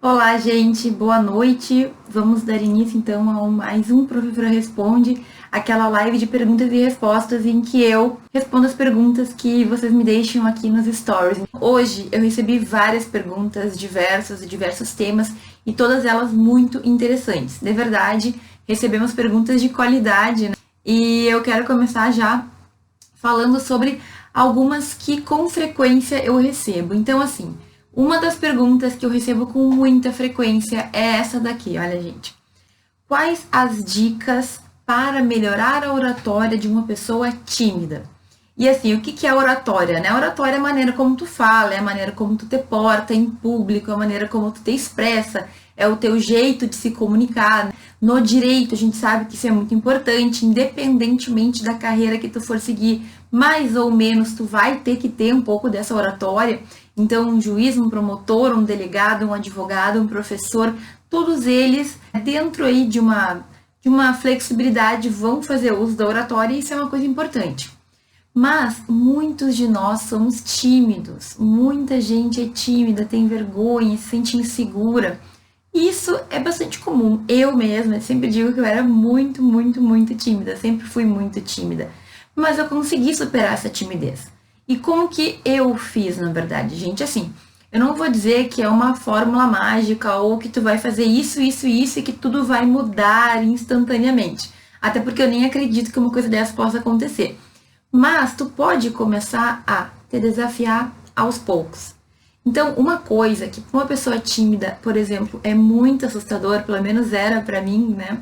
Olá, gente, boa noite. Vamos dar início então a mais um Professora Responde, aquela live de perguntas e respostas em que eu respondo as perguntas que vocês me deixam aqui nos stories. Hoje eu recebi várias perguntas diversas de diversos temas e todas elas muito interessantes. De verdade, recebemos perguntas de qualidade, né? E eu quero começar já falando sobre algumas que com frequência eu recebo. Então, assim, uma das perguntas que eu recebo com muita frequência é essa daqui, olha, gente. Quais as dicas para melhorar a oratória de uma pessoa tímida? E assim, o que é oratória, né? Oratória é a maneira como tu fala, é a maneira como tu te porta em público, é a maneira como tu te expressa, é o teu jeito de se comunicar. No direito, a gente sabe que isso é muito importante, independentemente da carreira que tu for seguir, mais ou menos tu vai ter que ter um pouco dessa oratória. Então, um juiz, um promotor, um delegado, um advogado, um professor, todos eles, dentro aí de uma flexibilidade, vão fazer uso da oratória e isso é uma coisa importante. Mas muitos de nós somos tímidos, muita gente é tímida, tem vergonha, se sente insegura. Isso é bastante comum. Eu mesma sempre digo que eu era muito, muito, muito tímida, sempre fui muito tímida. Mas eu consegui superar essa timidez. E como que eu fiz, na verdade, gente? Assim, eu não vou dizer que é uma fórmula mágica ou que tu vai fazer isso, isso e isso e que tudo vai mudar instantaneamente. Até porque eu nem acredito que uma coisa dessa possa acontecer. Mas tu pode começar a te desafiar aos poucos. Então, uma coisa que para uma pessoa tímida, por exemplo, é muito assustador, pelo menos era para mim, né?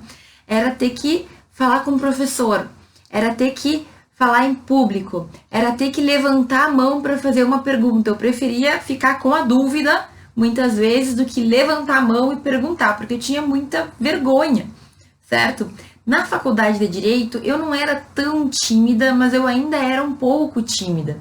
Era ter que falar com o professor, era ter que falar em público, era ter que levantar a mão para fazer uma pergunta. Eu preferia ficar com a dúvida, muitas vezes, do que levantar a mão e perguntar, porque eu tinha muita vergonha, certo? Na faculdade de Direito, eu não era tão tímida, mas eu ainda era um pouco tímida.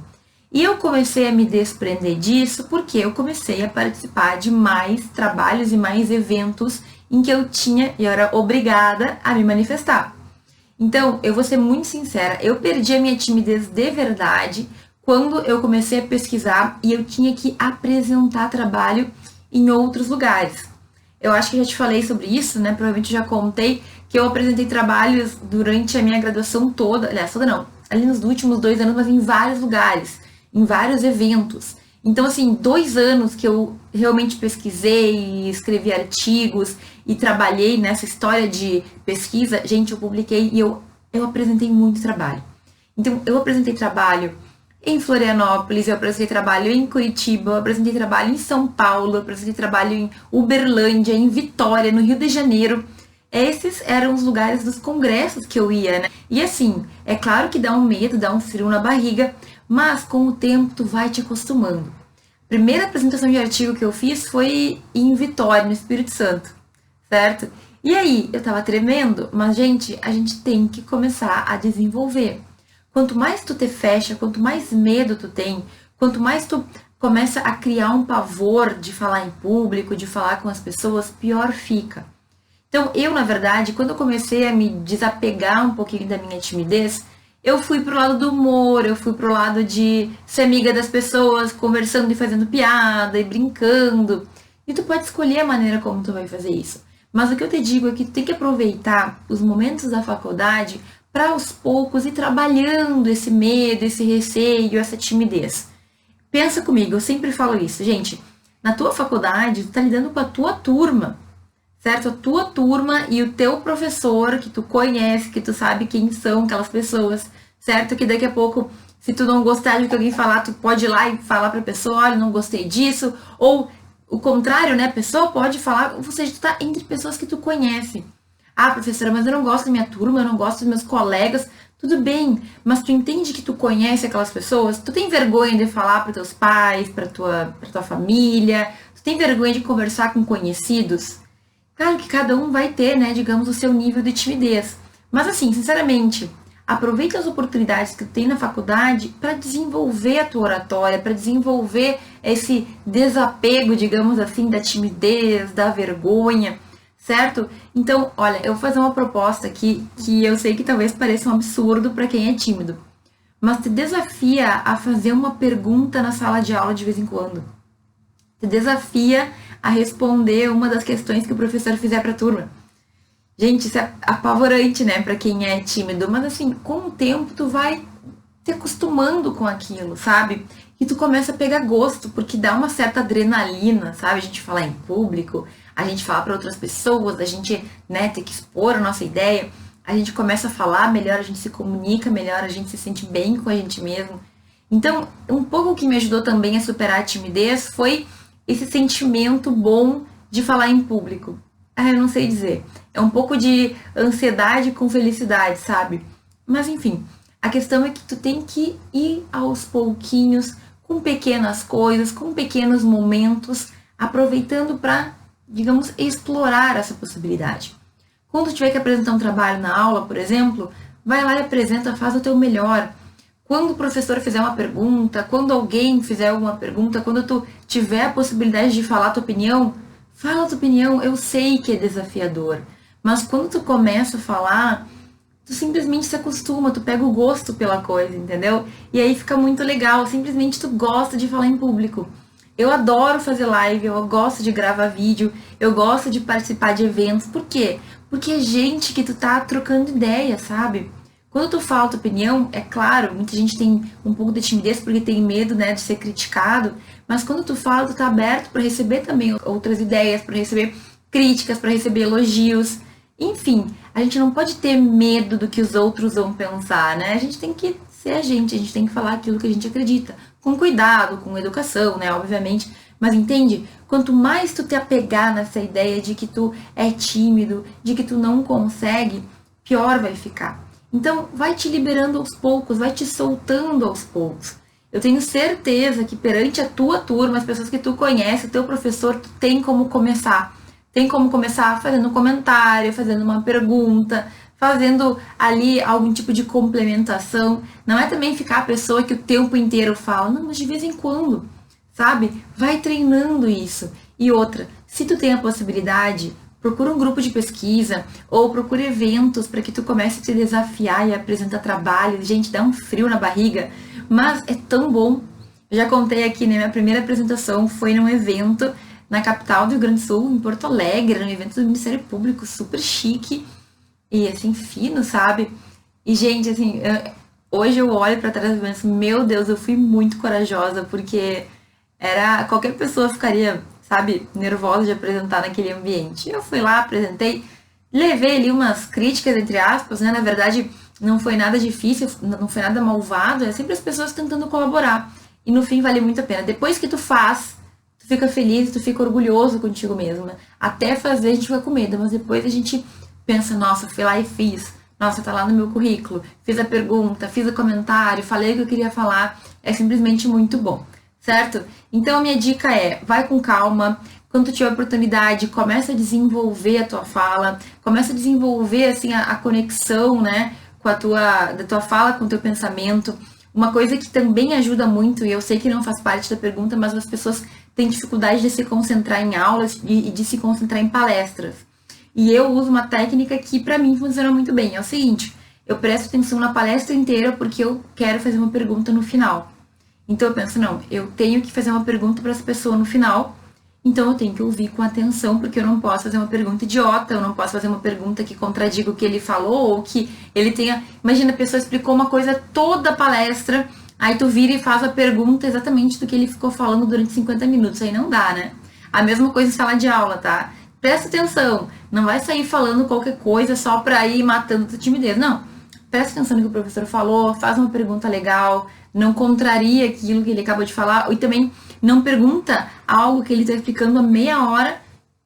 E eu comecei a me desprender disso porque eu comecei a participar de mais trabalhos e mais eventos em que eu tinha e era obrigada a me manifestar. Então, eu vou ser muito sincera, eu perdi a minha timidez de verdade quando eu comecei a pesquisar e eu tinha que apresentar trabalho em outros lugares. Eu acho que já te falei sobre isso, né? Provavelmente já contei que eu apresentei trabalhos durante a minha graduação toda, aliás, toda não, ali nos últimos 2 anos, mas em vários lugares, em vários eventos. Então, assim, 2 anos que eu realmente pesquisei, escrevi artigos e trabalhei nessa história de pesquisa, gente, eu publiquei e eu apresentei muito trabalho. Então, eu apresentei trabalho em Florianópolis, eu apresentei trabalho em Curitiba, eu apresentei trabalho em São Paulo, eu apresentei trabalho em Uberlândia, em Vitória, no Rio de Janeiro. Esses eram os lugares dos congressos que eu ia, né? E assim, é claro que dá um medo, dá um frio na barriga, mas com o tempo tu vai te acostumando. A primeira apresentação de artigo que eu fiz foi em Vitória, no Espírito Santo, certo? E aí, eu tava tremendo, mas gente, a gente tem que começar a desenvolver. Quanto mais tu te fecha, quanto mais medo tu tem, quanto mais tu começa a criar um pavor de falar em público, de falar com as pessoas, pior fica. Então, eu, na verdade, quando eu comecei a me desapegar um pouquinho da minha timidez, eu fui pro lado do humor, eu fui pro lado de ser amiga das pessoas, conversando e fazendo piada e brincando. E tu pode escolher a maneira como tu vai fazer isso. Mas o que eu te digo é que tu tem que aproveitar os momentos da faculdade para aos poucos ir trabalhando esse medo, esse receio, essa timidez. Pensa comigo, eu sempre falo isso, gente. Na tua faculdade, tu tá lidando com a tua turma, certo? A tua turma e o teu professor que tu conhece, que tu sabe quem são aquelas pessoas, certo? Que daqui a pouco, se tu não gostar de que alguém falar, tu pode ir lá e falar pra pessoa, olha, não gostei disso, ou o contrário, né? A pessoa pode falar, ou seja, tu tá entre pessoas que tu conhece. Ah, professora, mas eu não gosto da minha turma, eu não gosto dos meus colegas. Tudo bem, mas tu entende que tu conhece aquelas pessoas? Tu tem vergonha de falar para teus pais, para tua família? Tu tem vergonha de conversar com conhecidos? Claro que cada um vai ter, né, digamos, o seu nível de timidez. Mas assim, sinceramente, aproveita as oportunidades que tu tem na faculdade para desenvolver a tua oratória, para desenvolver esse desapego, digamos assim, da timidez, da vergonha, certo? Então, olha, eu vou fazer uma proposta aqui que eu sei que talvez pareça um absurdo para quem é tímido, mas te desafia a fazer uma pergunta na sala de aula de vez em quando. Te desafia a responder uma das questões que o professor fizer para a turma. Gente, isso é apavorante, né, para quem é tímido, mas assim, com o tempo tu vai te acostumando com aquilo, sabe? E tu começa a pegar gosto, porque dá uma certa adrenalina, sabe? A gente falar em público, a gente falar para outras pessoas, a gente, né, ter que expor a nossa ideia, a gente começa a falar melhor, a gente se comunica melhor, a gente se sente bem com a gente mesmo. Então, um pouco que me ajudou também a superar a timidez foi esse sentimento bom de falar em público. Ah, eu não sei dizer. É um pouco de ansiedade com felicidade, sabe? Mas enfim, a questão é que tu tem que ir aos pouquinhos, com pequenas coisas, com pequenos momentos, aproveitando para, digamos, explorar essa possibilidade. Quando tu tiver que apresentar um trabalho na aula, por exemplo, vai lá e apresenta, faz o teu melhor. Quando o professor fizer uma pergunta, quando alguém fizer alguma pergunta, quando tu tiver a possibilidade de falar a tua opinião, fala a tua opinião. Eu sei que é desafiador, mas quando tu começa a falar, tu simplesmente se acostuma, tu pega o gosto pela coisa, entendeu? E aí fica muito legal, simplesmente tu gosta de falar em público. Eu adoro fazer live, eu gosto de gravar vídeo, eu gosto de participar de eventos. Por quê? Porque é gente que tu tá trocando ideia, sabe? Quando tu fala a tua opinião, é claro, muita gente tem um pouco de timidez porque tem medo, né, de ser criticado, mas quando tu fala, tu tá aberto para receber também outras ideias, para receber críticas, para receber elogios. Enfim, a gente não pode ter medo do que os outros vão pensar, né? A gente tem que ser a gente tem que falar aquilo que a gente acredita, com cuidado, com educação, né, obviamente. Mas entende? Quanto mais tu te apegar nessa ideia de que tu é tímido, de que tu não consegue, pior vai ficar. Então, vai te liberando aos poucos, vai te soltando aos poucos. Eu tenho certeza que perante a tua turma, as pessoas que tu conhece, o teu professor, tu tem como começar. Tem como começar fazendo um comentário, fazendo uma pergunta, fazendo ali algum tipo de complementação. Não é também ficar a pessoa que o tempo inteiro fala, não, mas de vez em quando, sabe? Vai treinando isso. E outra, se tu tem a possibilidade, procura um grupo de pesquisa ou procura eventos para que tu comece a te desafiar e apresentar trabalho. Gente, dá um frio na barriga, mas é tão bom. Eu já contei aqui, né? Minha primeira apresentação foi num evento na capital do Rio Grande do Sul, em Porto Alegre, num evento do Ministério Público, super chique e assim, fino, sabe? E, gente, assim, hoje eu olho para trás e penso, meu Deus, eu fui muito corajosa, porque qualquer pessoa ficaria, sabe, nervosa de apresentar naquele ambiente. Eu fui lá, apresentei, levei ali umas críticas, entre aspas, né? Na verdade, não foi nada difícil, não foi nada malvado, é sempre as pessoas tentando colaborar. E no fim vale muito a pena. Depois que tu faz, tu fica feliz, tu fica orgulhoso contigo mesmo, né? Até fazer a gente fica com medo, mas depois a gente pensa, nossa, fui lá e fiz. Nossa, tá lá no meu currículo. Fiz a pergunta, fiz o comentário, falei o que eu queria falar. É simplesmente muito bom, certo? Então a minha dica é, vai com calma. Quando tu tiver oportunidade, começa a desenvolver a tua fala, começa a desenvolver assim a conexão, né, da tua fala com o teu pensamento. Uma coisa que também ajuda muito, e eu sei que não faz parte da pergunta, mas as pessoas têm dificuldade de se concentrar em aulas e de se concentrar em palestras. E eu uso uma técnica que pra mim funciona muito bem. É o seguinte, eu presto atenção na palestra inteira porque eu quero fazer uma pergunta no final. Então eu penso, não, eu tenho que fazer uma pergunta para essa pessoa no final, então eu tenho que ouvir com atenção, porque eu não posso fazer uma pergunta idiota, eu não posso fazer uma pergunta que contradiga o que ele falou, ou que ele tenha... Imagina, a pessoa explicou uma coisa toda a palestra, aí tu vira e faz a pergunta exatamente do que ele ficou falando durante 50 minutos, aí não dá, né? A mesma coisa em sala de aula, tá? Presta atenção, não vai sair falando qualquer coisa só pra ir matando a tua timidez, não. Presta atenção no que o professor falou, faz uma pergunta legal, não contraria aquilo que ele acabou de falar, e também não pergunta algo que ele está explicando há meia hora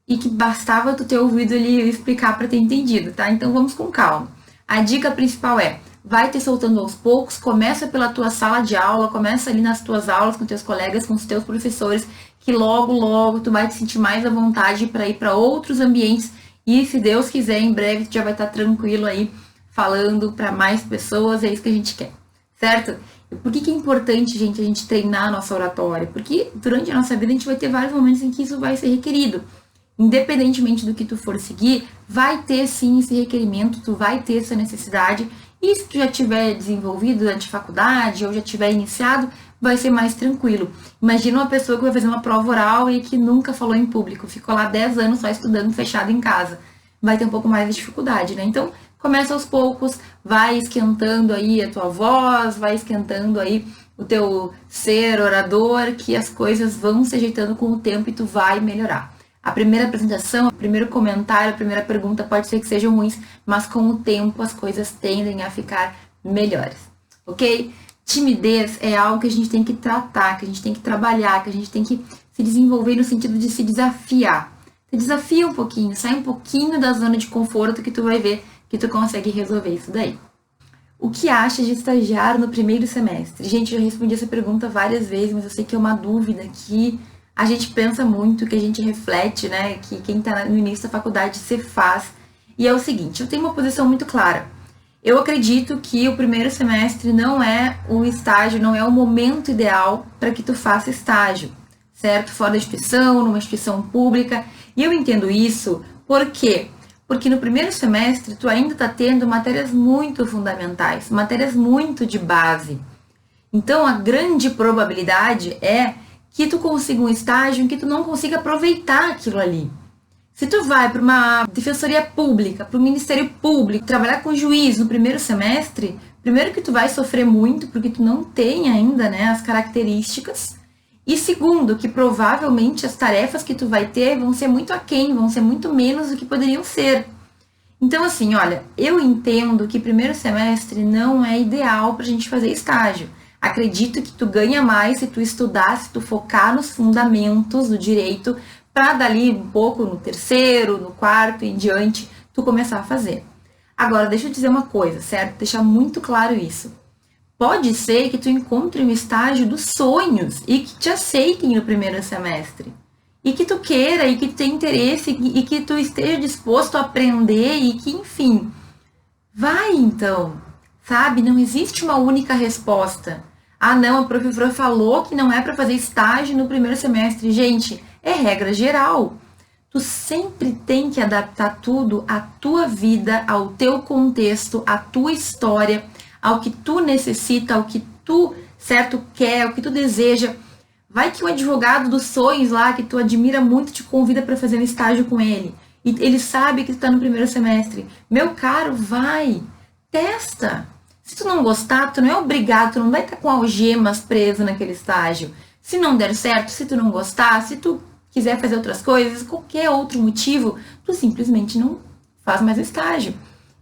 e que bastava tu ter ouvido ele explicar para ter entendido, tá? Então vamos com calma. A dica principal é, vai te soltando aos poucos, começa pela tua sala de aula, começa ali nas tuas aulas com teus colegas, com os teus professores, que logo, logo tu vai te sentir mais à vontade para ir para outros ambientes e, se Deus quiser, em breve tu já vai estar tranquilo aí falando para mais pessoas, é isso que a gente quer, certo? Por que é importante, gente, a gente treinar a nossa oratória? Porque durante a nossa vida a gente vai ter vários momentos em que isso vai ser requerido. Independentemente do que tu for seguir, vai ter sim esse requerimento, tu vai ter essa necessidade. E se tu já tiver desenvolvido durante a faculdade ou já tiver iniciado, vai ser mais tranquilo. Imagina uma pessoa que vai fazer uma prova oral e que nunca falou em público, ficou lá 10 anos só estudando fechado em casa. Vai ter um pouco mais de dificuldade, né? Então, começa aos poucos, vai esquentando aí a tua voz, vai esquentando aí o teu ser orador, que as coisas vão se ajeitando com o tempo e tu vai melhorar. A primeira apresentação, o primeiro comentário, a primeira pergunta pode ser que sejam ruins, mas com o tempo as coisas tendem a ficar melhores, ok? Timidez é algo que a gente tem que tratar, que a gente tem que trabalhar, que a gente tem que se desenvolver no sentido de se desafiar. Se desafia um pouquinho, sai um pouquinho da zona de conforto que tu vai ver que tu consegue resolver isso daí. O que acha de estagiar no primeiro semestre? Gente, eu já respondi essa pergunta várias vezes, mas eu sei que é uma dúvida que a gente pensa muito, que a gente reflete, né? Que quem está no início da faculdade se faz. E é o seguinte, eu tenho uma posição muito clara. Eu acredito que o primeiro semestre não é o estágio, não é o momento ideal para que tu faça estágio, certo? Fora da instituição, numa instituição pública. E eu entendo isso, por quê? Porque no primeiro semestre tu ainda está tendo matérias muito fundamentais, matérias muito de base. Então a grande probabilidade é que tu consiga um estágio em que tu não consiga aproveitar aquilo ali. Se tu vai para uma defensoria pública, para o Ministério Público, trabalhar com juiz no primeiro semestre, primeiro que tu vai sofrer muito porque tu não tem ainda, né, as características. E segundo, que provavelmente as tarefas que tu vai ter vão ser muito aquém, vão ser muito menos do que poderiam ser. Então, assim, olha, eu entendo que primeiro semestre não é ideal pra gente fazer estágio. Acredito que tu ganha mais se tu estudar, se tu focar nos fundamentos do direito, para dali um pouco no terceiro, no quarto e em diante, tu começar a fazer. Agora, deixa eu dizer uma coisa, certo? Deixar muito claro isso. Pode ser que tu encontre um estágio dos sonhos e que te aceitem no primeiro semestre. E que tu queira, e que tu tenha interesse, e que tu esteja disposto a aprender, e que, enfim, vai então, sabe? Não existe uma única resposta. Ah, não, a professora falou que não é para fazer estágio no primeiro semestre. Gente, é regra geral. Tu sempre tem que adaptar tudo à tua vida, ao teu contexto, à tua história, ao que tu necessita, ao que tu, certo, quer, ao que tu deseja. Vai que o advogado dos sonhos lá, que tu admira muito, te convida para fazer um estágio com ele. E ele sabe que tu tá no primeiro semestre. Meu caro, vai, testa. Se tu não gostar, tu não é obrigado, tu não vai estar com algemas preso naquele estágio. Se não der certo, se tu não gostar, se tu quiser fazer outras coisas, qualquer outro motivo, tu simplesmente não faz mais estágio.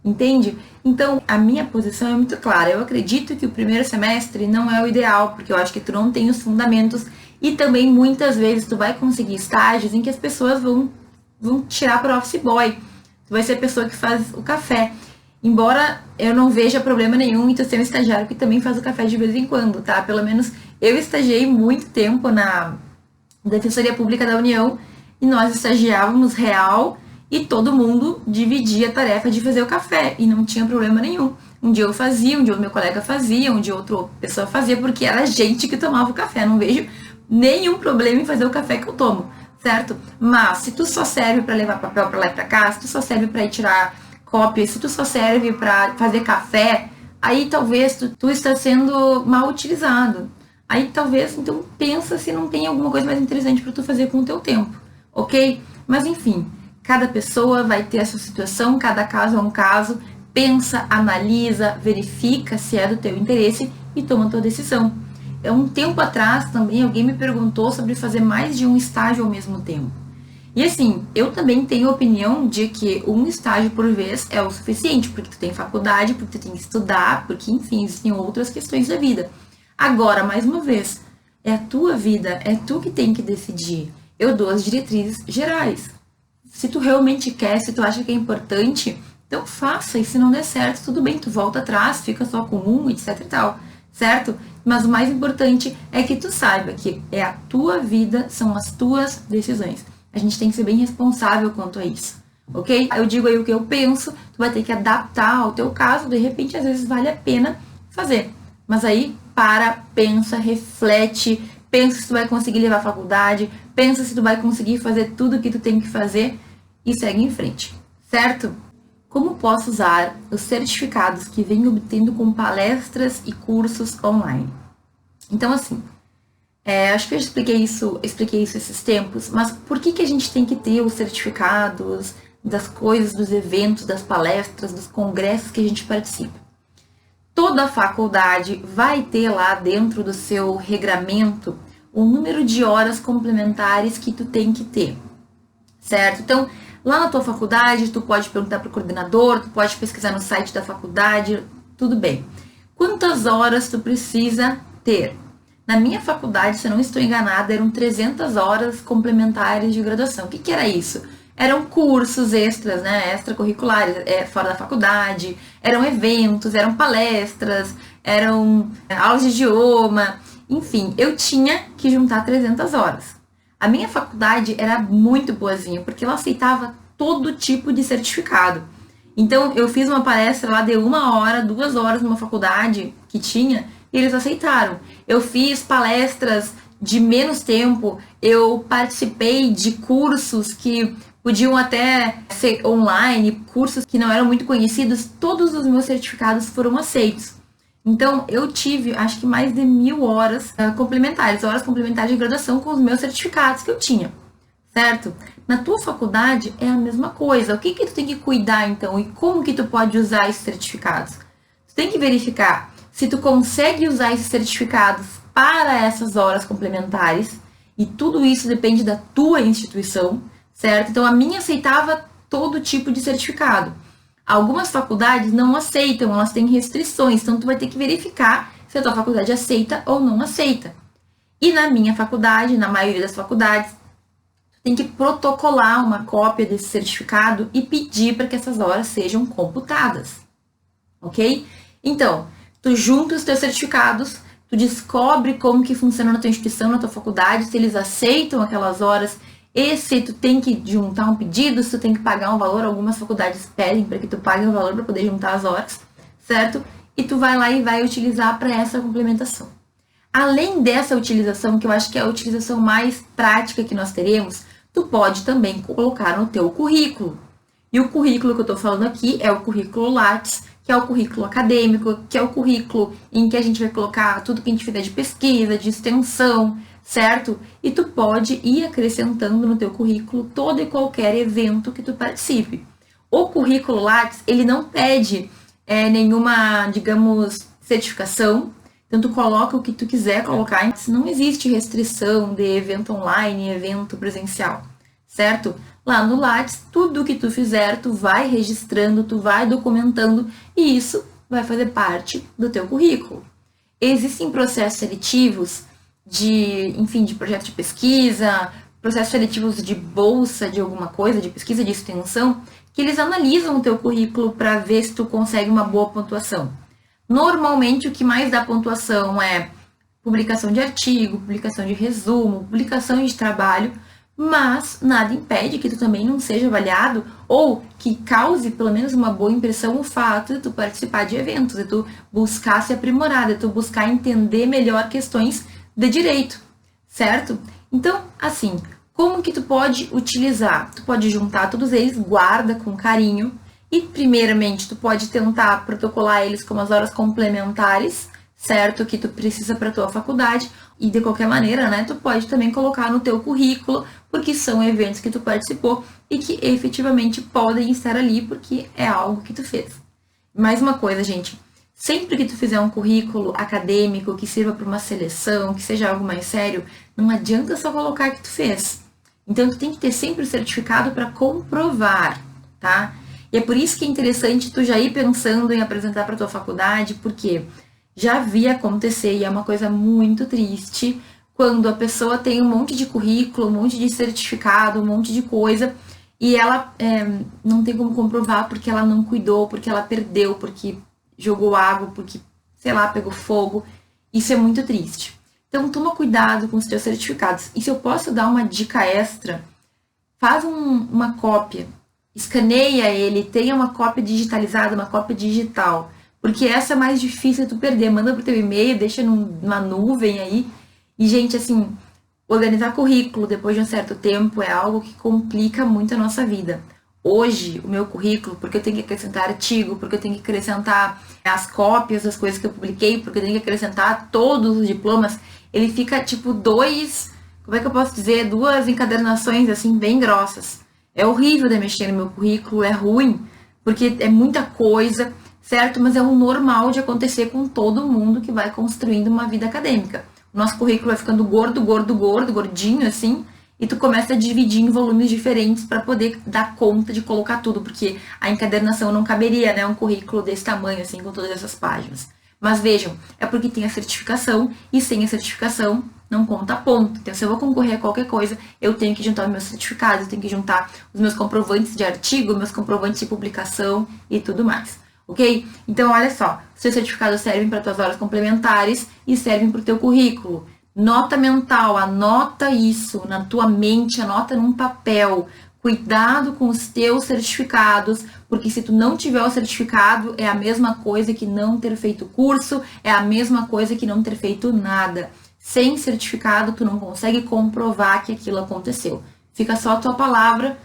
Entende? Então, a minha posição é muito clara. Eu acredito que o primeiro semestre não é o ideal, porque eu acho que tu não tem os fundamentos e também muitas vezes tu vai conseguir estágios em que as pessoas vão tirar para office boy. Tu vai ser a pessoa que faz o café. Embora eu não veja problema nenhum em tu ser um estagiário que também faz o café de vez em quando, tá? Pelo menos eu estagiei muito tempo na Defensoria Pública da União e nós estagiávamos real e todo mundo dividia a tarefa de fazer o café e não tinha problema nenhum. Um dia eu fazia, um dia o meu colega fazia, um dia outra pessoa fazia, porque era a gente que tomava o café. Não vejo nenhum problema em fazer o café que eu tomo, certo? Mas se tu só serve para levar papel para lá e para cá, se tu só serve para ir tirar cópia, se tu só serve para fazer café, aí talvez tu está sendo mal utilizado. Aí talvez, então, pensa se não tem alguma coisa mais interessante para tu fazer com o teu tempo, ok? Mas enfim, cada pessoa vai ter a sua situação, cada caso é um caso. Pensa, analisa, verifica se é do teu interesse e toma a tua decisão. Um tempo atrás também alguém me perguntou sobre fazer mais de um estágio ao mesmo tempo. E assim, eu também tenho a opinião de que um estágio por vez é o suficiente, porque tu tem faculdade, porque tu tem que estudar, porque enfim, existem outras questões da vida. Agora, mais uma vez, é a tua vida, é tu que tem que decidir. Eu dou as diretrizes gerais. Se tu realmente quer, se tu acha que é importante, então faça, e se não der certo, tudo bem, tu volta atrás, fica só com um, etc e tal, certo? Mas o mais importante é que tu saiba que é a tua vida, são as tuas decisões. A gente tem que ser bem responsável quanto a isso, ok? Eu digo aí o que eu penso, tu vai ter que adaptar ao teu caso, de repente às vezes vale a pena fazer. Mas aí, pensa, reflete, pensa se tu vai conseguir levar a faculdade, pensa se tu vai conseguir fazer tudo o que tu tem que fazer e segue em frente, certo? Como posso usar os certificados que venho obtendo com palestras e cursos online? Então, assim, acho que eu expliquei isso esses tempos, mas por que a gente tem que ter os certificados das coisas, dos eventos, das palestras, dos congressos que a gente participa? Toda faculdade vai ter lá dentro do seu regramento o número de horas complementares que tu tem que ter, certo? Então, lá na tua faculdade, tu pode perguntar para o coordenador, tu pode pesquisar no site da faculdade, tudo bem. Quantas horas tu precisa ter? Na minha faculdade, se eu não estou enganada, eram 300 horas complementares de graduação. O que era isso? Eram cursos extras, né, extracurriculares, fora da faculdade, eram eventos, eram palestras, eram aulas de idioma, enfim, eu tinha que juntar 300 horas. A minha faculdade era muito boazinha, porque ela aceitava todo tipo de certificado. Então, eu fiz uma palestra lá de 1 hora, 2 horas numa faculdade que tinha, e eles aceitaram. Eu fiz palestras de menos tempo, eu participei de cursos que podiam até ser online, cursos que não eram muito conhecidos, todos os meus certificados foram aceitos. Então, eu tive, acho que mais de 1.000 horas horas complementares de graduação com os meus certificados que eu tinha, certo? Na tua faculdade é a mesma coisa. O que tu tem que cuidar, então? E como que tu pode usar esses certificados? Tu tem que verificar se tu consegue usar esses certificados para essas horas complementares, e tudo isso depende da tua instituição, certo? Então, a minha aceitava todo tipo de certificado. Algumas faculdades não aceitam, elas têm restrições, então tu vai ter que verificar se a tua faculdade aceita ou não aceita. E na minha faculdade, na maioria das faculdades, tu tem que protocolar uma cópia desse certificado e pedir para que essas horas sejam computadas, ok? Então, tu junta os teus certificados, tu descobre como que funciona na tua instituição, na tua faculdade, se eles aceitam aquelas horas, e se tu tem que juntar um pedido, se tu tem que pagar um valor, algumas faculdades pedem para que tu pague um valor para poder juntar as horas, certo? E tu vai lá e vai utilizar para essa complementação. Além dessa utilização, que eu acho que é a utilização mais prática que nós teremos, tu pode também colocar no teu currículo. E o currículo que eu estou falando aqui é o currículo Lattes, que é o currículo acadêmico, que é o currículo em que a gente vai colocar tudo que a gente fizer de pesquisa, de extensão, certo? E tu pode ir acrescentando no teu currículo todo e qualquer evento que tu participe. O currículo Lattes, ele não pede nenhuma, digamos, certificação, então tu coloca o que tu quiser colocar, não existe restrição de evento online, evento presencial, certo? Lá no Lattes, tudo que tu fizer, tu vai registrando, tu vai documentando, e isso vai fazer parte do teu currículo. Existem processos seletivos de projeto de pesquisa, processos seletivos de bolsa de alguma coisa, de pesquisa, de extensão, que eles analisam o teu currículo para ver se tu consegue uma boa pontuação. Normalmente, o que mais dá pontuação é publicação de artigo, publicação de resumo, publicação de trabalho, mas nada impede que tu também não seja avaliado ou que cause pelo menos uma boa impressão o fato de tu participar de eventos, de tu buscar se aprimorar, de tu buscar entender melhor questões de direito, certo? Então, assim, como que tu pode utilizar? Tu pode juntar todos eles, guarda com carinho e, primeiramente, tu pode tentar protocolar eles como as horas complementares, certo? Que tu precisa para tua faculdade e, de qualquer maneira, né, tu pode também colocar no teu currículo, porque são eventos que tu participou e que efetivamente podem estar ali porque é algo que tu fez. Mais uma coisa, gente, sempre que tu fizer um currículo acadêmico que sirva para uma seleção, que seja algo mais sério, não adianta só colocar que tu fez. Então, tu tem que ter sempre o certificado para comprovar, tá? E é por isso que é interessante tu já ir pensando em apresentar para tua faculdade, porque já vi acontecer, e é uma coisa muito triste, quando a pessoa tem um monte de currículo, um monte de certificado, um monte de coisa, e ela não tem como comprovar porque ela não cuidou, porque ela perdeu, porque jogou água, porque, sei lá, pegou fogo. Isso é muito triste. Então, toma cuidado com os teus certificados. E se eu posso dar uma dica extra, faz uma cópia, escaneia ele, tenha uma cópia digitalizada, uma cópia digital, porque essa é mais difícil de tu perder. Manda pro teu e-mail, deixa numa nuvem aí. E, gente, assim, organizar currículo depois de um certo tempo é algo que complica muito a nossa vida. hoje o meu currículo, porque eu tenho que acrescentar artigo, porque eu tenho que acrescentar as cópias das coisas que eu publiquei, porque eu tenho que acrescentar todos os diplomas, ele fica tipo como é que eu posso dizer, duas encadernações assim bem grossas. É horrível de mexer no meu currículo, é ruim, porque é muita coisa, certo? Mas é o normal de acontecer com todo mundo que vai construindo uma vida acadêmica. O nosso currículo vai ficando gordinho assim, e tu começa a dividir em volumes diferentes para poder dar conta de colocar tudo, porque a encadernação não caberia, né? Um currículo desse tamanho, assim, com todas essas páginas. Mas vejam, é porque tem a certificação, e sem a certificação não conta ponto. Então, se eu vou concorrer a qualquer coisa, eu tenho que juntar os meus certificados, eu tenho que juntar os meus comprovantes de artigo, meus comprovantes de publicação e tudo mais. Ok? Então, olha só, seus certificados servem para tuas horas complementares e servem para o teu currículo. Nota mental, anota isso na tua mente, anota num papel. Cuidado com os teus certificados, porque se tu não tiver o certificado, é a mesma coisa que não ter feito curso, é a mesma coisa que não ter feito nada. Sem certificado, tu não consegue comprovar que aquilo aconteceu. Fica só a tua palavra,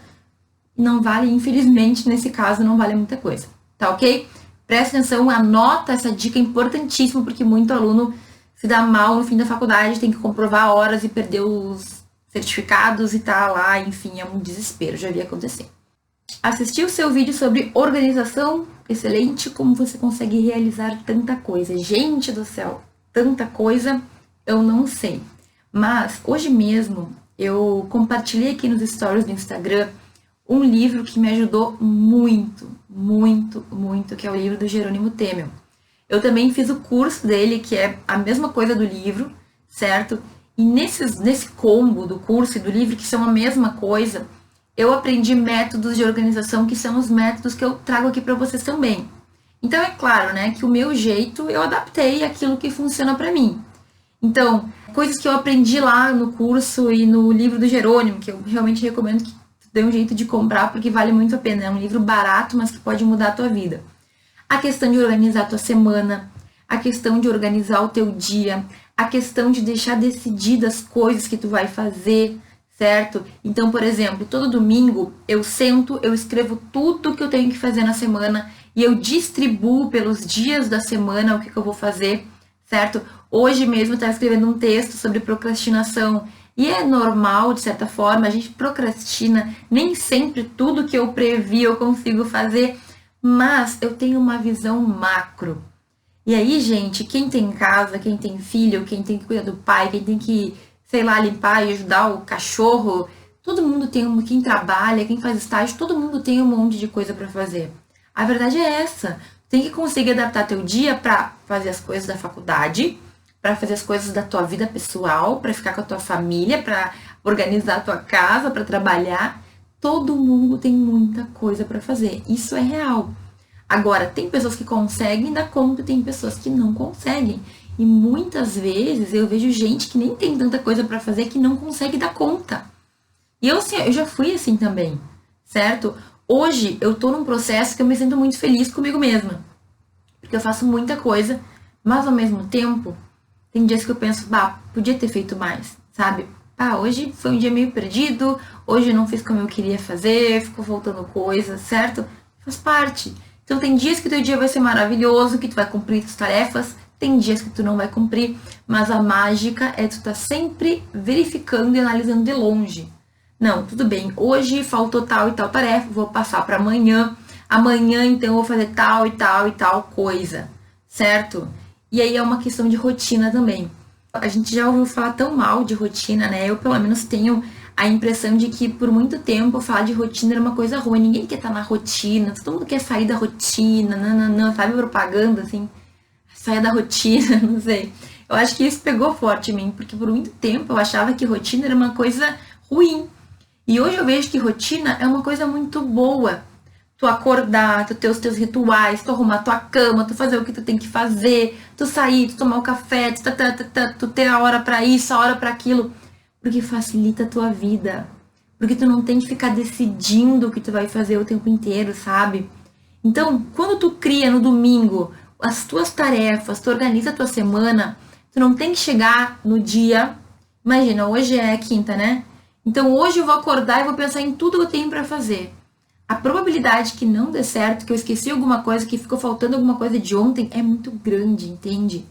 não vale, infelizmente, nesse caso, não vale muita coisa. Tá ok? Presta atenção, anota essa dica importantíssima, porque muito aluno se dá mal no fim da faculdade, tem que comprovar horas e perder os certificados e tá lá, enfim, é um desespero, já vi acontecer. Assisti o seu vídeo sobre organização, excelente, como você consegue realizar tanta coisa. Gente do céu, tanta coisa, eu não sei. Mas hoje mesmo eu compartilhei aqui nos stories do Instagram um livro que me ajudou muito, que é o livro do Jerônimo Temel. Eu também fiz o curso dele, que é a mesma coisa do livro, certo? E nesse combo do curso e do livro, que são a mesma coisa, eu aprendi métodos de organização, que são os métodos que eu trago aqui para vocês também. Então, é claro, né, que o meu jeito, eu adaptei aquilo que funciona para mim. Então, coisas que eu aprendi lá no curso e no livro do Jerônimo, que eu realmente recomendo que tu dê um jeito de comprar, porque vale muito a pena. É um livro barato, mas que pode mudar a tua vida. A questão de organizar a tua semana, a questão de organizar o teu dia, a questão de deixar decididas as coisas que tu vai fazer, certo? Então, por exemplo, todo domingo eu sento, eu escrevo tudo que eu tenho que fazer na semana e eu distribuo pelos dias da semana o que eu vou fazer, certo? Hoje mesmo eu estava escrevendo um texto sobre procrastinação e é normal, de certa forma, a gente procrastina, nem sempre tudo que eu previ eu consigo fazer, mas eu tenho uma visão macro. E aí, gente, quem tem casa, quem tem filho, quem tem que cuidar do pai, quem tem que, sei lá, limpar e ajudar o cachorro, todo mundo tem quem trabalha, quem faz estágio, todo mundo tem um monte de coisa para fazer. A verdade é essa. Tem que conseguir adaptar teu dia para fazer as coisas da faculdade, para fazer as coisas da tua vida pessoal, para ficar com a tua família, para organizar a tua casa, para trabalhar. Todo mundo tem muita coisa para fazer. Isso é real. Agora, tem pessoas que conseguem dar conta, tem pessoas que não conseguem. E muitas vezes eu vejo gente que nem tem tanta coisa para fazer que não consegue dar conta. E eu já fui assim também, certo? Hoje eu tô num processo que eu me sinto muito feliz comigo mesma. Porque eu faço muita coisa, mas ao mesmo tempo, tem dias que eu penso, podia ter feito mais, sabe? Hoje foi um dia meio perdido, hoje eu não fiz como eu queria fazer, ficou faltando coisa, certo? Faz parte. Então tem dias que o teu dia vai ser maravilhoso, que tu vai cumprir as tarefas, tem dias que tu não vai cumprir, mas a mágica é tu tá sempre verificando e analisando de longe. Não, tudo bem, hoje faltou tal e tal tarefa, vou passar para amanhã. Amanhã, então, eu vou fazer tal e tal e tal coisa, certo? E aí é uma questão de rotina também. A gente já ouviu falar tão mal de rotina, né? Eu, pelo menos, tenho a impressão de que, por muito tempo, falar de rotina era uma coisa ruim. Ninguém quer estar na rotina, todo mundo quer sair da rotina, não, sabe? Propaganda, assim, saia da rotina, não sei. Eu acho que isso pegou forte em mim, porque por muito tempo eu achava que rotina era uma coisa ruim. E hoje eu vejo que rotina é uma coisa muito boa. Tu acordar, tu ter os teus rituais, tu arrumar tua cama, tu fazer o que tu tem que fazer, tu sair, tu tomar o café, tu ter a hora pra isso, a hora pra aquilo. Porque facilita a tua vida. Porque tu não tem que ficar decidindo o que tu vai fazer o tempo inteiro, sabe? Então, quando tu cria no domingo as tuas tarefas, tu organiza a tua semana, tu não tem que chegar no dia... Imagina, hoje é quinta, né? Então, hoje eu vou acordar e vou pensar em tudo que eu tenho pra fazer. a probabilidade que não dê certo, que eu esqueci alguma coisa, que ficou faltando alguma coisa de ontem, é muito grande, entende?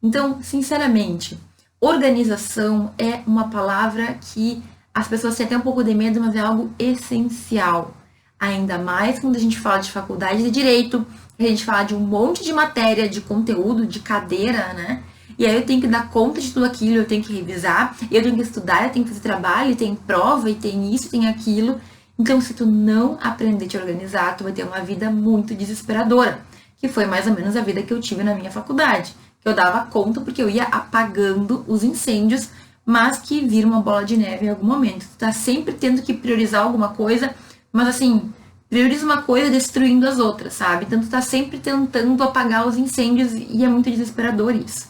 Então, sinceramente, organização é uma palavra que as pessoas têm até um pouco de medo, mas é algo essencial. Ainda mais quando a gente fala de faculdade de direito, a gente fala de um monte de matéria, de conteúdo, de cadeira, né? E aí eu tenho que dar conta de tudo aquilo, eu tenho que revisar, eu tenho que estudar, eu tenho que fazer trabalho, tem prova, e tem isso, tem aquilo. Então, se tu não aprender a te organizar, tu vai ter uma vida muito desesperadora, que foi mais ou menos a vida que eu tive na minha faculdade. Que eu dava conta porque eu ia apagando os incêndios, mas que vira uma bola de neve em algum momento. Tu tá sempre tendo que priorizar alguma coisa, mas assim, prioriza uma coisa destruindo as outras, sabe? Então tu tá sempre tentando apagar os incêndios e é muito desesperador isso.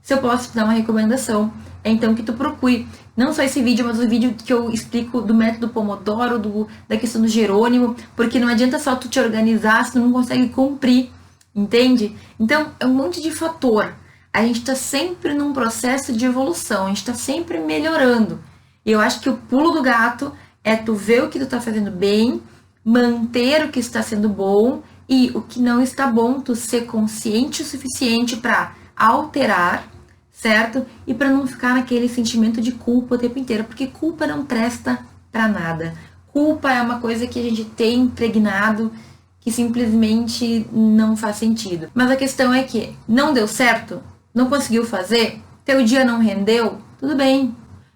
Se eu posso te dar uma recomendação, é então que tu procure não só esse vídeo, mas o vídeo que eu explico do método Pomodoro, da questão do Jerônimo, porque não adianta só tu te organizar se tu não consegue cumprir, entende? Então, é um monte de fator. A gente está sempre num processo de evolução, a gente está sempre melhorando. E eu acho que o pulo do gato é tu ver o que tu está fazendo bem, manter o que está sendo bom e o que não está bom, tu ser consciente o suficiente para alterar, certo? E para não ficar naquele sentimento de culpa o tempo inteiro, porque culpa não presta para nada. Culpa é uma coisa que a gente tem impregnado que simplesmente não faz sentido. Mas a questão é que não deu certo, não conseguiu fazer, teu dia não rendeu, tudo bem.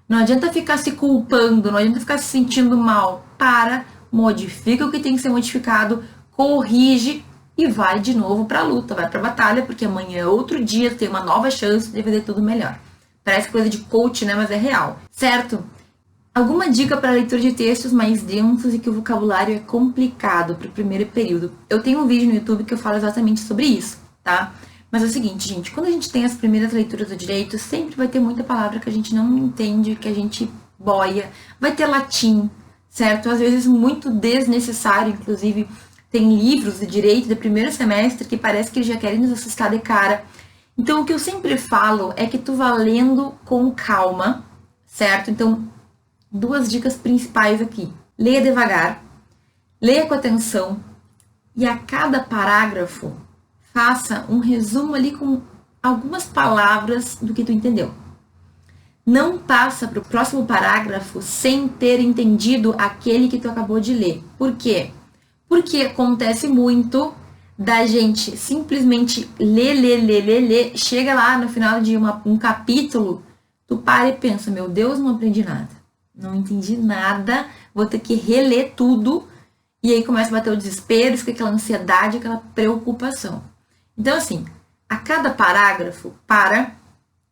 Não adianta ficar se culpando, não adianta ficar se sentindo mal. Para, modifica o que tem que ser modificado, corrige e vai de novo para a luta, vai para a batalha, porque amanhã é outro dia, tem uma nova chance de fazer tudo melhor. Parece coisa de coach, né? Mas é real, certo? Alguma dica para leitura de textos mais densos e que o vocabulário é complicado para o primeiro período? Eu tenho um vídeo no YouTube que eu falo exatamente sobre isso, tá? Mas é o seguinte, gente, quando a gente tem as primeiras leituras do direito, sempre vai ter muita palavra que a gente não entende, que a gente boia. Vai ter latim, certo? Às vezes muito desnecessário, inclusive tem livros de direito do primeiro semestre que parece que eles já querem nos assustar de cara. Então, o que eu sempre falo é que tu vá lendo com calma, certo? Então, duas dicas principais aqui. Leia devagar, leia com atenção e a cada parágrafo faça um resumo ali com algumas palavras do que tu entendeu. Não passa para o próximo parágrafo sem ter entendido aquele que tu acabou de ler. Por quê? Porque acontece muito da gente simplesmente ler, chega lá no final de um capítulo, tu para e pensa, meu Deus, não aprendi nada. Não entendi nada, vou ter que reler tudo, e aí começa a bater o desespero, fica aquela ansiedade, aquela preocupação. Então, assim, a cada parágrafo, para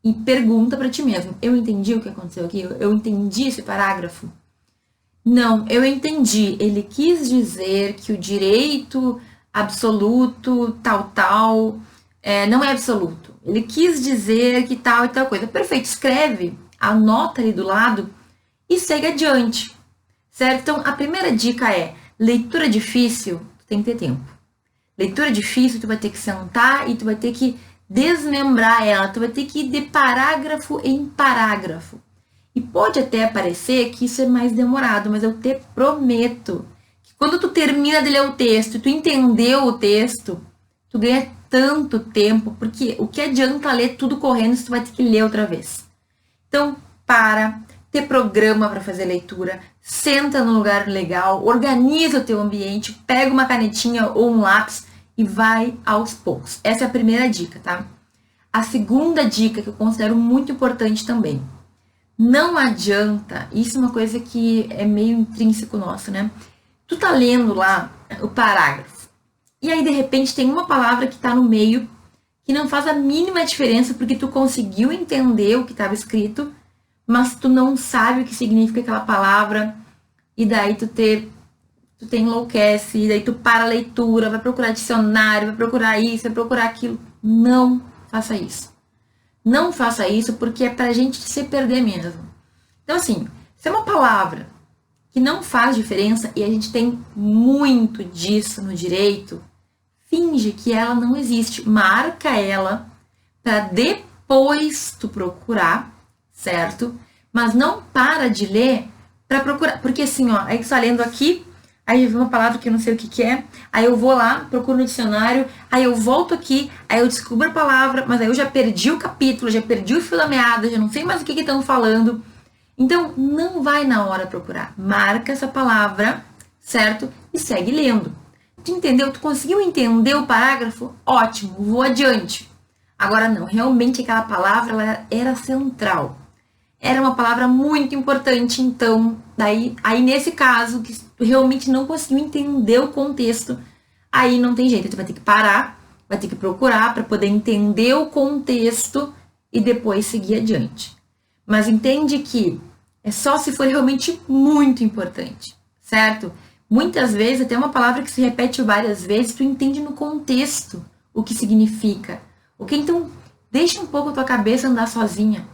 e pergunta para ti mesmo, eu entendi o que aconteceu aqui? Eu entendi esse parágrafo? Não, eu entendi. Ele quis dizer que o direito absoluto, tal, não é absoluto. Ele quis dizer que tal e tal coisa. Perfeito, escreve, anota ali do lado e segue adiante, certo? Então, a primeira dica é, leitura difícil, tu tem que ter tempo. Leitura difícil, tu vai ter que sentar e tu vai ter que desmembrar ela, tu vai ter que ir de parágrafo em parágrafo. E pode até parecer que isso é mais demorado, mas eu te prometo que quando tu termina de ler o texto, tu entendeu o texto, tu ganha tanto tempo, porque o que adianta ler tudo correndo se tu vai ter que ler outra vez? Então, para, ter programa para fazer leitura, senta num lugar legal, organiza o teu ambiente, pega uma canetinha ou um lápis e vai aos poucos. Essa é a primeira dica, tá? A segunda dica que eu considero muito importante também. Não adianta, isso é uma coisa que é meio intrínseco nosso, né? Tu tá lendo lá o parágrafo, e aí de repente tem uma palavra que tá no meio que não faz a mínima diferença porque tu conseguiu entender o que estava escrito, mas tu não sabe o que significa aquela palavra, e daí tu te enlouquece, e daí tu para a leitura, vai procurar dicionário, vai procurar isso, vai procurar aquilo. Não faça isso. Não faça isso porque é pra gente se perder mesmo. Então, assim, se é uma palavra que não faz diferença, e a gente tem muito disso no direito, finge que ela não existe. Marca ela para depois tu procurar, certo? Mas não para de ler para procurar. Porque assim, ó, aí tu tá lendo aqui, aí eu vi uma palavra que eu não sei o que é, aí eu vou lá, procuro no dicionário, aí eu volto aqui, aí eu descubro a palavra, mas aí eu já perdi o capítulo, já perdi o fio da meada, já não sei mais o que estão falando. Então, não vai na hora procurar. Marca essa palavra, certo? E segue lendo. Tu entendeu? Tu conseguiu entender o parágrafo? Ótimo, vou adiante. Agora não, realmente aquela palavra ela era central. Era uma palavra muito importante, então, aí nesse caso, que realmente não conseguiu entender o contexto, aí não tem jeito, tu vai ter que parar, vai ter que procurar para poder entender o contexto e depois seguir adiante. Mas entende que é só se for realmente muito importante, certo? Muitas vezes, até uma palavra que se repete várias vezes, tu entende no contexto o que significa. Ok? Então, deixa um pouco a tua cabeça andar sozinha.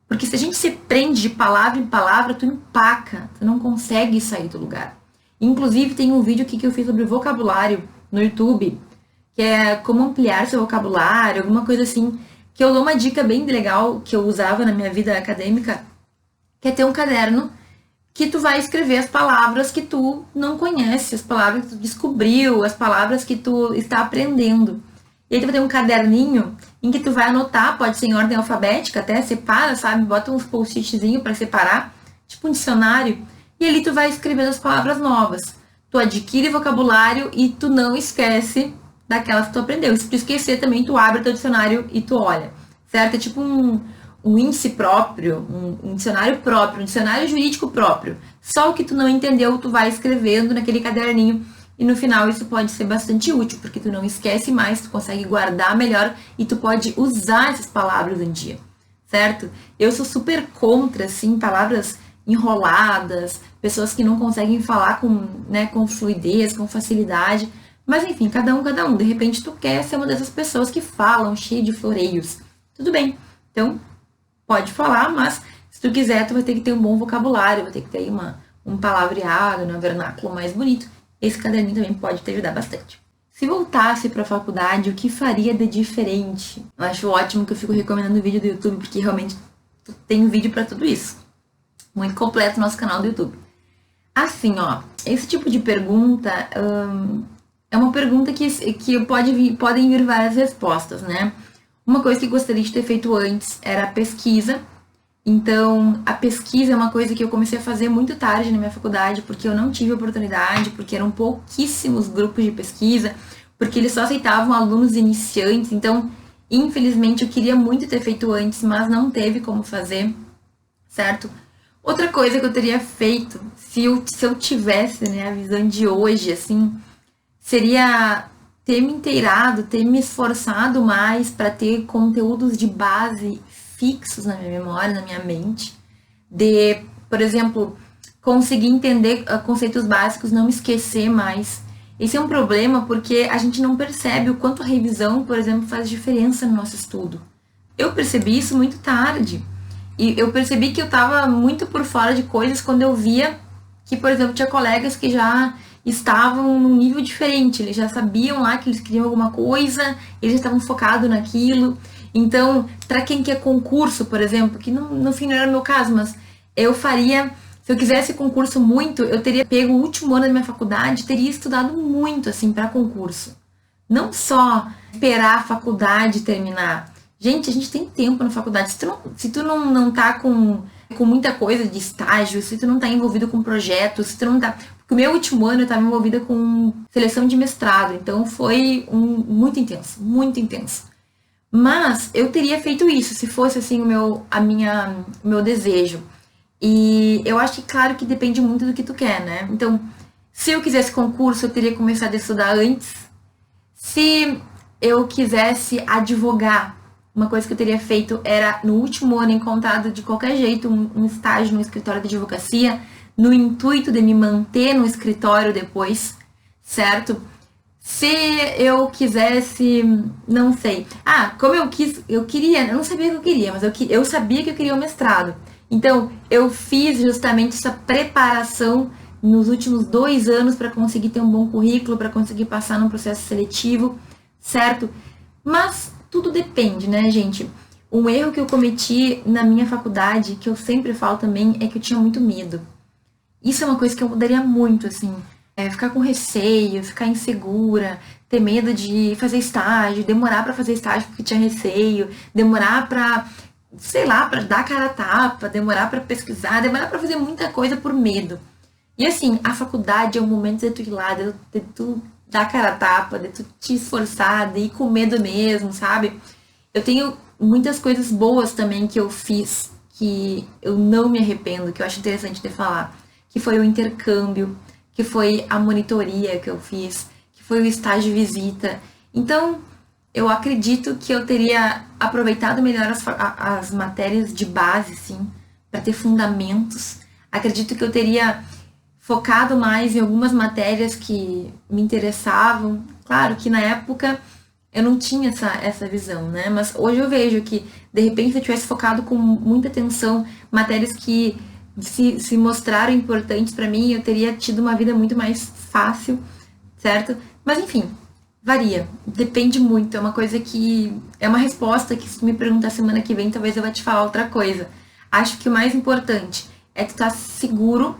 Porque se a gente se prende de palavra em palavra, tu empaca, tu não consegue sair do lugar. Inclusive, tem um vídeo aqui que eu fiz sobre vocabulário no YouTube, que é como ampliar seu vocabulário, alguma coisa assim, que eu dou uma dica bem legal que eu usava na minha vida acadêmica, que é ter um caderno que tu vai escrever as palavras que tu não conhece, as palavras que tu descobriu, as palavras que tu está aprendendo. E aí tu vai ter um caderninho em que tu vai anotar, pode ser em ordem alfabética, até separa, sabe? Bota uns post-itzinhos para separar, tipo um dicionário, e ali tu vai escrevendo as palavras novas. Tu adquire vocabulário e tu não esquece daquelas que tu aprendeu. E se tu esquecer também, tu abre teu dicionário e tu olha, certo? É tipo um índice próprio, um dicionário próprio, um dicionário jurídico próprio. Só o que tu não entendeu, tu vai escrevendo naquele caderninho. E no final isso pode ser bastante útil, porque tu não esquece mais, tu consegue guardar melhor e tu pode usar essas palavras um dia, certo? Eu sou super contra, assim, palavras enroladas, pessoas que não conseguem falar com fluidez, com facilidade. Mas enfim, cada um. De repente tu quer ser uma dessas pessoas que falam cheio de floreios. Tudo bem. Então, pode falar, mas se tu quiser, tu vai ter que ter um bom vocabulário, vai ter que ter um palavreado, um vernáculo mais bonito. Esse caderninho também pode te ajudar bastante. Se voltasse para a faculdade, o que faria de diferente? Eu acho ótimo que eu fico recomendando o vídeo do YouTube, porque realmente tem vídeo para tudo isso. Muito completo no nosso canal do YouTube. Assim, ó, esse tipo de pergunta é uma pergunta que podem vir várias respostas, né? Uma coisa que gostaria de ter feito antes era a pesquisa. Então, a pesquisa é uma coisa que eu comecei a fazer muito tarde na minha faculdade, porque eu não tive oportunidade, porque eram pouquíssimos grupos de pesquisa, porque eles só aceitavam alunos iniciantes. Então, infelizmente, eu queria muito ter feito antes, mas não teve como fazer, certo? Outra coisa que eu teria feito, se eu tivesse, né, a visão de hoje, assim, seria ter me inteirado, ter me esforçado mais para ter conteúdos de base fixos na minha memória, na minha mente, de, por exemplo, conseguir entender conceitos básicos, não esquecer mais. Esse é um problema porque a gente não percebe o quanto a revisão, por exemplo, faz diferença no nosso estudo. Eu percebi isso muito tarde. E eu percebi que eu estava muito por fora de coisas quando eu via que, por exemplo, tinha colegas que já estavam num nível diferente, eles já sabiam lá que eles queriam alguma coisa, eles já estavam focados naquilo. Então, para quem quer concurso, por exemplo, que no fim não era o meu caso, mas eu faria, se eu quisesse concurso muito, eu teria pego o último ano da minha faculdade, teria estudado muito, assim, para concurso. Não só esperar a faculdade terminar. Gente, a gente tem tempo na faculdade. Se tu não tá com muita coisa de estágio, se tu não tá envolvido com projetos, se tu não tá... Porque o meu último ano eu estava envolvida com seleção de mestrado, então foi muito intenso, muito intenso. Mas eu teria feito isso, se fosse assim o meu desejo. E eu acho que, claro, que depende muito do que tu quer, né? Então, se eu quisesse concurso, eu teria começado a estudar antes. Se eu quisesse advogar, uma coisa que eu teria feito era, no último ano, encontrado de qualquer jeito um estágio no escritório de advocacia, no intuito de me manter no escritório depois, certo? Se eu quisesse, não sei. Como eu queria, eu não sabia o que eu queria, mas eu sabia que eu queria o mestrado. Então, eu fiz justamente essa preparação nos últimos 2 anos para conseguir ter um bom currículo, para conseguir passar num processo seletivo, certo? Mas tudo depende, né, gente? Um erro que eu cometi na minha faculdade, que eu sempre falo também, é que eu tinha muito medo. Isso é uma coisa que eu mudaria muito, assim. ficar com receio, ficar insegura, ter medo de fazer estágio, demorar para fazer estágio porque tinha receio, demorar para, sei lá, para dar cara a tapa, demorar para pesquisar, demorar para fazer muita coisa por medo. E assim, a faculdade é um momento de tu ir lá, de tu dar cara a tapa, de tu te esforçar, de ir com medo mesmo, sabe? Eu tenho muitas coisas boas também que eu fiz, que eu não me arrependo, que eu acho interessante de falar, que foi o intercâmbio, que foi a monitoria que eu fiz, que foi o estágio visita. Então, eu acredito que eu teria aproveitado melhor as matérias de base, sim, para ter fundamentos. Acredito que eu teria focado mais em algumas matérias que me interessavam. Claro que na época eu não tinha essa visão, né? Mas hoje eu vejo que, de repente, se eu tivesse focado com muita atenção matérias que se mostraram importantes para mim, eu teria tido uma vida muito mais fácil, certo? Mas enfim, varia, depende muito. É uma coisa que é uma resposta que, se tu me perguntar semana que vem, talvez eu vá te falar outra coisa. Acho que o mais importante é tu estar seguro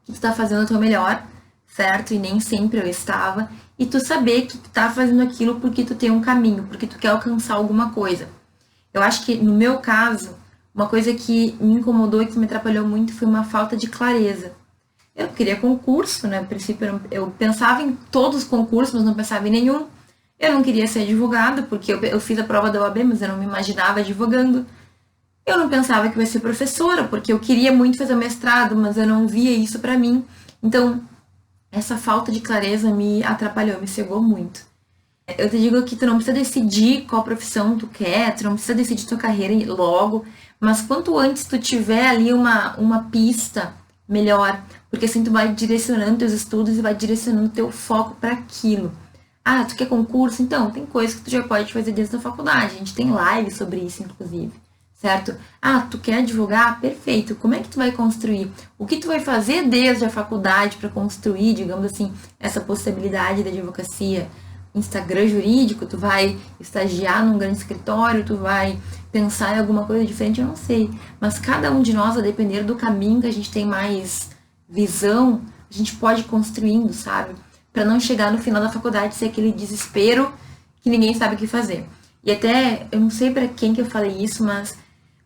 que tu tá fazendo o teu melhor, certo? E nem sempre eu estava. E tu saber que tu tá fazendo aquilo porque tu tem um caminho, porque tu quer alcançar alguma coisa. Eu acho que, no meu caso, uma coisa que me incomodou e que me atrapalhou muito foi uma falta de clareza. Eu queria concurso, né? A princípio eu pensava em todos os concursos, mas não pensava em nenhum. Eu não queria ser advogada, porque eu fiz a prova da OAB, mas eu não me imaginava advogando. Eu não pensava que eu ia ser professora, porque eu queria muito fazer mestrado, mas eu não via isso pra mim. Então, essa falta de clareza me atrapalhou, me cegou muito. Eu te digo que tu não precisa decidir qual profissão tu quer, tu não precisa decidir tua carreira logo, mas quanto antes tu tiver ali uma pista, melhor, porque assim tu vai direcionando teus estudos e vai direcionando teu foco para aquilo. Ah, tu quer concurso? Então, tem coisas que tu já pode fazer desde a faculdade, a gente tem live sobre isso, inclusive, certo? Ah, tu quer advogar? Perfeito, como é que tu vai construir? O que tu vai fazer desde a faculdade para construir, digamos assim, essa possibilidade da advocacia? Instagram jurídico, tu vai estagiar num grande escritório, tu vai pensar em alguma coisa diferente, eu não sei. Mas cada um de nós, a depender do caminho que a gente tem mais visão, a gente pode ir construindo, sabe? Para não chegar no final da faculdade e ser aquele desespero que ninguém sabe o que fazer. E até, eu não sei para quem que eu falei isso, mas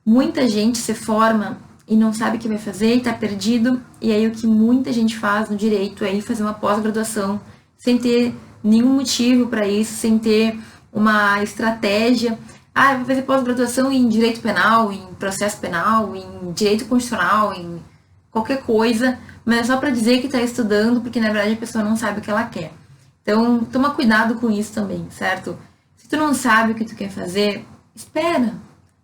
muita gente se forma e não sabe o que vai fazer e tá perdido. E aí o que muita gente faz no direito é ir fazer uma pós-graduação sem ter nenhum motivo para isso, sem ter uma estratégia. Ah, eu vou fazer pós-graduação em direito penal, em processo penal, em direito constitucional, em qualquer coisa, mas é só para dizer que está estudando, porque na verdade a pessoa não sabe o que ela quer. Então, toma cuidado com isso também, certo? Se tu não sabe o que tu quer fazer, espera,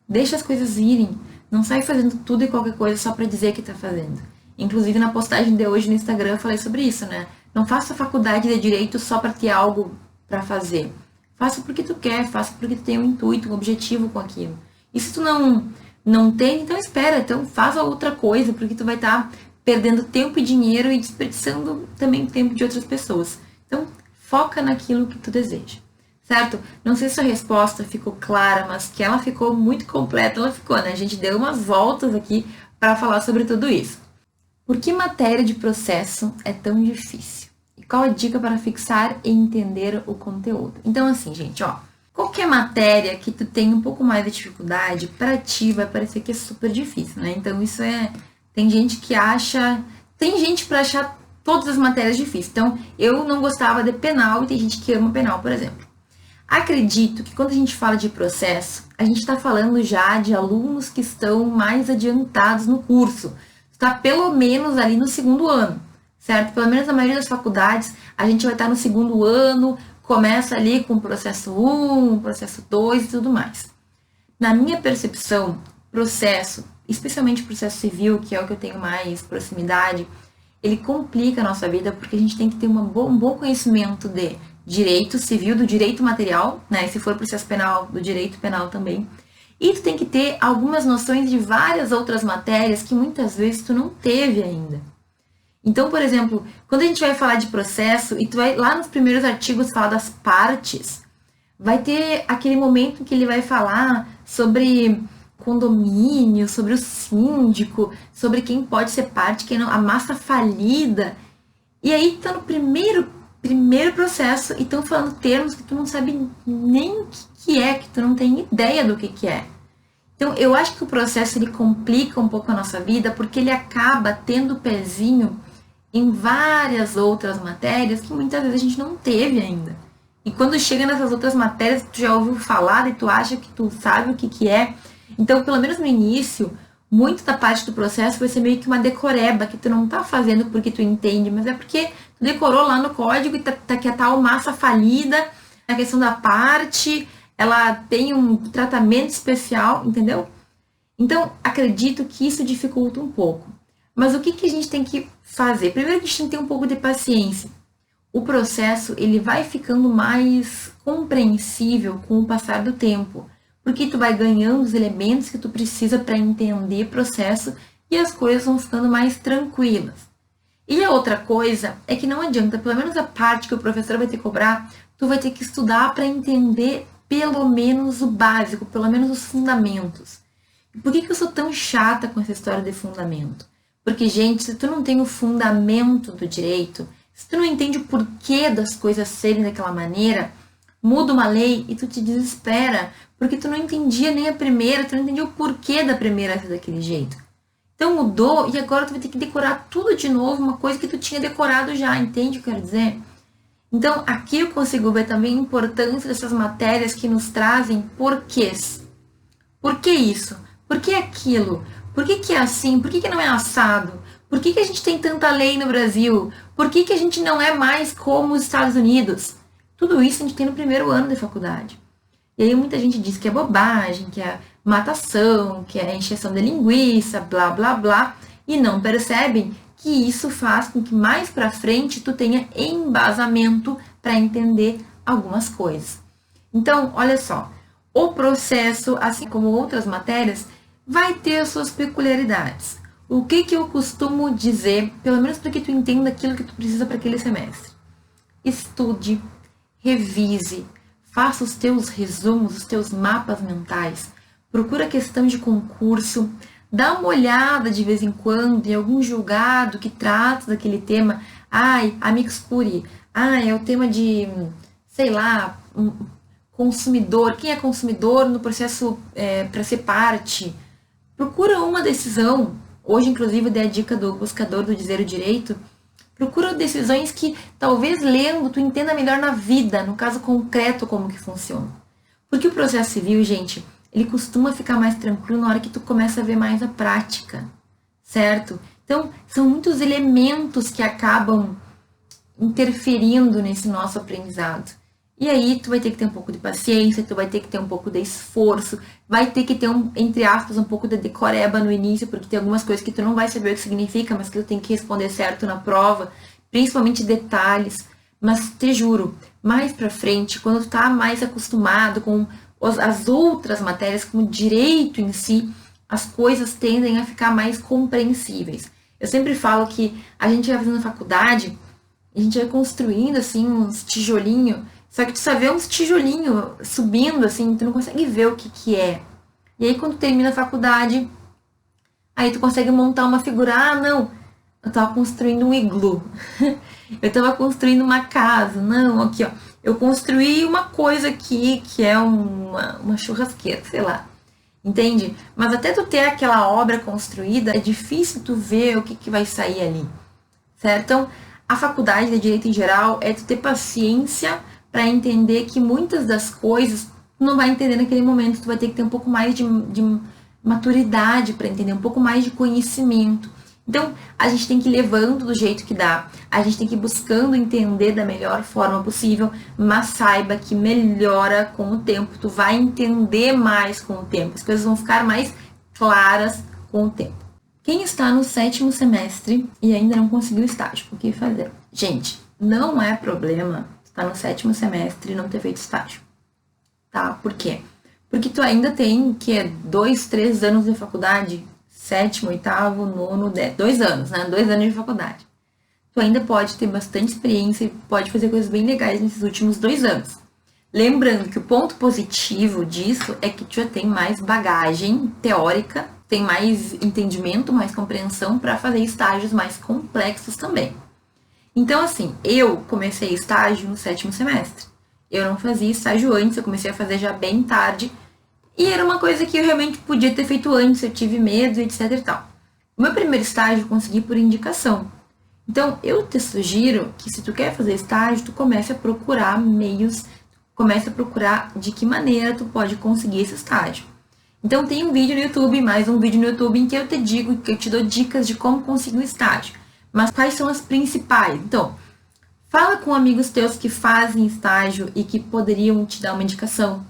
deixa as coisas irem, não sai fazendo tudo e qualquer coisa só para dizer que tá fazendo. Inclusive, na postagem de hoje no Instagram eu falei sobre isso, né? Não faça faculdade de direito só para ter algo para fazer. Faça porque tu quer, faça porque tu tem um intuito, um objetivo com aquilo. E se tu não tem, então espera, então faz outra coisa, porque tu vai estar perdendo tempo e dinheiro e desperdiçando também tempo de outras pessoas. Então, foca naquilo que tu deseja, certo? Não sei se a resposta ficou clara, mas que ela ficou muito completa, ela ficou, né? A gente deu umas voltas aqui para falar sobre tudo isso. Por que matéria de processo é tão difícil? E qual a dica para fixar e entender o conteúdo? Então, assim, gente, ó, qualquer matéria que tu tenha um pouco mais de dificuldade, para ti vai parecer que é super difícil, né? Então, isso tem gente que acha, tem gente para achar todas as matérias difíceis. Então, eu não gostava de penal e tem gente que ama penal, por exemplo. Acredito que quando a gente fala de processo, a gente está falando já de alunos que estão mais adiantados no curso. Está pelo menos ali no segundo ano, certo? Pelo menos na maioria das faculdades, a gente vai estar no segundo ano, começa ali com o processo 1, processo 2 e tudo mais. Na minha percepção, processo, especialmente processo civil, que é o que eu tenho mais proximidade, ele complica a nossa vida porque a gente tem que ter um bom conhecimento de direito civil, do direito material, né? E se for processo penal, do direito penal também. E tu tem que ter algumas noções de várias outras matérias que muitas vezes tu não teve ainda. Então, por exemplo, quando a gente vai falar de processo e tu vai lá nos primeiros artigos falar das partes, vai ter aquele momento em que ele vai falar sobre condomínio, sobre o síndico, sobre quem pode ser parte, quem não, a massa falida. E aí tá no primeiro processo e estão falando termos que tu não sabe nem o que é, que tu não tem ideia do que é. Então, eu acho que o processo ele complica um pouco a nossa vida porque ele acaba tendo pezinho em várias outras matérias que muitas vezes a gente não teve ainda. E quando chega nessas outras matérias, tu já ouviu falar e tu acha que tu sabe o que é. Então, pelo menos no início, muito da parte do processo vai ser meio que uma decoreba, que tu não tá fazendo porque tu entende, mas é porque tu decorou lá no código e que a tal massa falida, a questão da parte, ela tem um tratamento especial, entendeu? Então, acredito que isso dificulta um pouco. Mas o que a gente tem que fazer? Primeiro que a gente tem que ter um pouco de paciência. O processo ele vai ficando mais compreensível com o passar do tempo, porque tu vai ganhando os elementos que tu precisa para entender o processo e as coisas vão ficando mais tranquilas. E a outra coisa é que não adianta, pelo menos a parte que o professor vai ter que cobrar, tu vai ter que estudar para entender pelo menos o básico, pelo menos os fundamentos. E por que eu sou tão chata com essa história de fundamento? Porque, gente, se tu não tem o fundamento do direito, se tu não entende o porquê das coisas serem daquela maneira, muda uma lei e tu te desespera, porque tu não entendia nem a primeira, tu não entendia o porquê da primeira ser daquele jeito. Então mudou e agora tu vai ter que decorar tudo de novo, uma coisa que tu tinha decorado já, entende o que eu quero dizer? Então aqui eu consigo ver também a importância dessas matérias que nos trazem porquês. Por que isso? Por que aquilo? Por que é assim? Por que não é assado? Por que a gente tem tanta lei no Brasil? Por que a gente não é mais como os Estados Unidos? Tudo isso a gente tem no primeiro ano de faculdade. E aí muita gente diz que é bobagem, que é matação, que é encheção de linguiça, blá, blá, blá. E não percebem que isso faz com que mais pra frente tu tenha embasamento para entender algumas coisas. Então, olha só, o processo, assim como outras matérias, vai ter as suas peculiaridades. O que eu costumo dizer, pelo menos para que tu entenda aquilo que tu precisa para aquele semestre? Estude, revise, faça os teus resumos, os teus mapas mentais, procura questão de concurso, dá uma olhada de vez em quando em algum julgado que trata daquele tema. Ai, amicus curiae, é o tema de, sei lá, consumidor. Quem é consumidor no processo para ser parte? Procura uma decisão. Hoje, inclusive, eu dei a dica do buscador do Dizer o Direito. Procura decisões que, talvez lendo, tu entenda melhor na vida, no caso concreto, como que funciona. Porque o processo civil, gente, ele costuma ficar mais tranquilo na hora que tu começa a ver mais a prática, certo? Então, são muitos elementos que acabam interferindo nesse nosso aprendizado. E aí, tu vai ter que ter um pouco de paciência, tu vai ter que ter um pouco de esforço, vai ter que ter, entre aspas, um pouco de decoreba no início, porque tem algumas coisas que tu não vai saber o que significa, mas que tu tem que responder certo na prova, principalmente detalhes. Mas te juro, mais pra frente, quando tu tá mais acostumado com as outras matérias, com o direito em si, as coisas tendem a ficar mais compreensíveis. Eu sempre falo que a gente vai fazendo faculdade, a gente vai construindo, assim, uns tijolinhos. Só que tu só vê uns tijolinhos subindo, assim, tu não consegue ver o que é. E aí, quando tu termina a faculdade, aí tu consegue montar uma figura. Ah, não, eu tava construindo um iglu. Eu tava construindo uma casa. Não, aqui, ó. Eu construí uma coisa aqui, que é uma churrasqueira, sei lá. Entende? Mas até tu ter aquela obra construída, é difícil tu ver o que vai sair ali. Certo? Então, a faculdade de Direito em geral é tu ter paciência para entender que muitas das coisas tu não vai entender naquele momento, tu vai ter que ter um pouco mais de maturidade para entender, um pouco mais de conhecimento. Então, a gente tem que ir levando do jeito que dá, a gente tem que ir buscando entender da melhor forma possível, mas saiba que melhora com o tempo, tu vai entender mais com o tempo, as coisas vão ficar mais claras com o tempo. Quem está no 7º semestre e ainda não conseguiu estágio, o que fazer? Gente, não é problema tá no 7º semestre e não ter feito estágio, tá? Por quê? Porque tu ainda tem, 2, 3 anos de faculdade, 7º, 8º, 9º, 10, 2 anos, né? 2 anos de faculdade. Tu ainda pode ter bastante experiência e pode fazer coisas bem legais nesses últimos 2 anos. Lembrando que o ponto positivo disso é que tu já tem mais bagagem teórica, tem mais entendimento, mais compreensão para fazer estágios mais complexos também. Então, assim, eu comecei estágio no 7º semestre. Eu não fazia estágio antes, eu comecei a fazer já bem tarde. E era uma coisa que eu realmente podia ter feito antes, eu tive medo, etc e tal. O meu primeiro estágio eu consegui por indicação. Então, eu te sugiro que se tu quer fazer estágio, tu comece a procurar meios, comece a procurar de que maneira tu pode conseguir esse estágio. Então, tem um vídeo no YouTube, mais um vídeo no YouTube em que eu te digo, que eu te dou dicas de como conseguir um estágio. Mas quais são as principais? Então, fala com amigos teus que fazem estágio e que poderiam te dar uma indicação.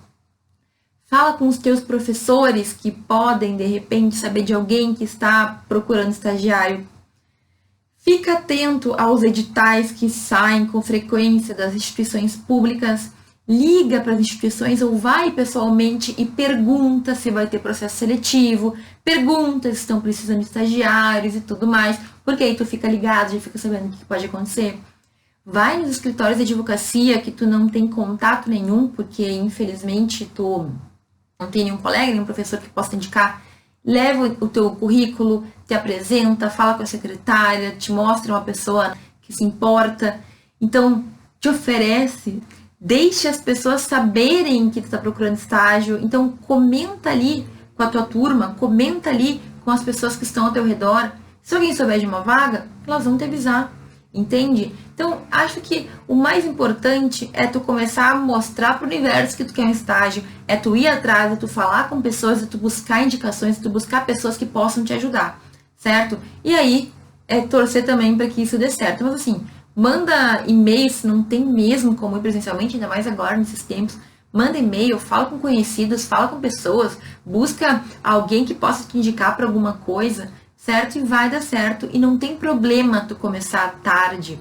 Fala com os teus professores que podem, de repente, saber de alguém que está procurando estagiário. Fica atento aos editais que saem com frequência das instituições públicas. Liga para as instituições ou vai pessoalmente e pergunta se vai ter processo seletivo, pergunta se estão precisando de estagiários e tudo mais, porque aí tu fica ligado, já fica sabendo o que pode acontecer. Vai nos escritórios de advocacia que tu não tem contato nenhum, porque infelizmente tu não tem nenhum colega, nenhum professor que possa te indicar. Leva o teu currículo, te apresenta, fala com a secretária, te mostra uma pessoa que se importa. Então, te oferece, deixe as pessoas saberem que tu está procurando estágio. Então, comenta ali com a tua turma, comenta ali com as pessoas que estão ao teu redor. Se alguém souber de uma vaga, elas vão te avisar, entende? Então, acho que o mais importante é tu começar a mostrar para o universo que tu quer um estágio, é tu ir atrás, é tu falar com pessoas, é tu buscar indicações, é tu buscar pessoas que possam te ajudar, certo? E aí, é torcer também para que isso dê certo. Mas assim, manda e-mail, se não tem mesmo como ir presencialmente, ainda mais agora, nesses tempos. Manda e-mail, fala com conhecidos, fala com pessoas, busca alguém que possa te indicar para alguma coisa, certo? E vai dar certo. E não tem problema tu começar tarde.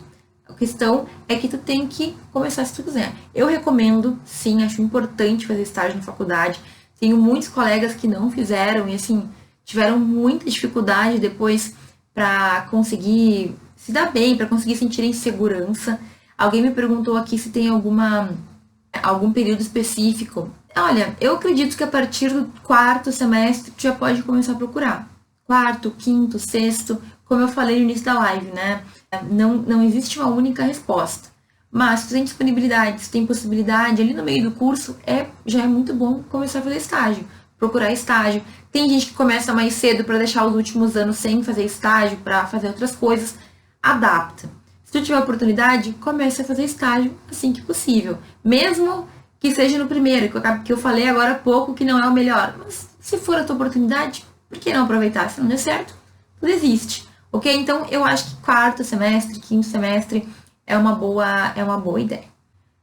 A questão é que tu tem que começar se tu quiser. Eu recomendo, sim, acho importante fazer estágio na faculdade. Tenho muitos colegas que não fizeram e, assim, tiveram muita dificuldade depois para conseguir se dar bem, para conseguir sentir segurança. Alguém me perguntou aqui se tem algum período específico. Olha, eu acredito que a partir do 4º semestre tu já pode começar a procurar. 4º, 5º, 6º, como eu falei no início da live, né? Não existe uma única resposta. Mas se tu tem disponibilidade, se tem possibilidade, ali no meio do curso, já é muito bom começar a fazer estágio, procurar estágio. Tem gente que começa mais cedo para deixar os últimos anos sem fazer estágio, para fazer outras coisas. Adapta. Se tu tiver oportunidade, comece a fazer estágio assim que possível. Mesmo que seja no primeiro, que eu falei agora há pouco que não é o melhor. Mas se for a tua oportunidade, por que não aproveitar? Se não der certo, tu desiste. Ok? Então, eu acho que 4º semestre, 5º semestre é uma boa ideia.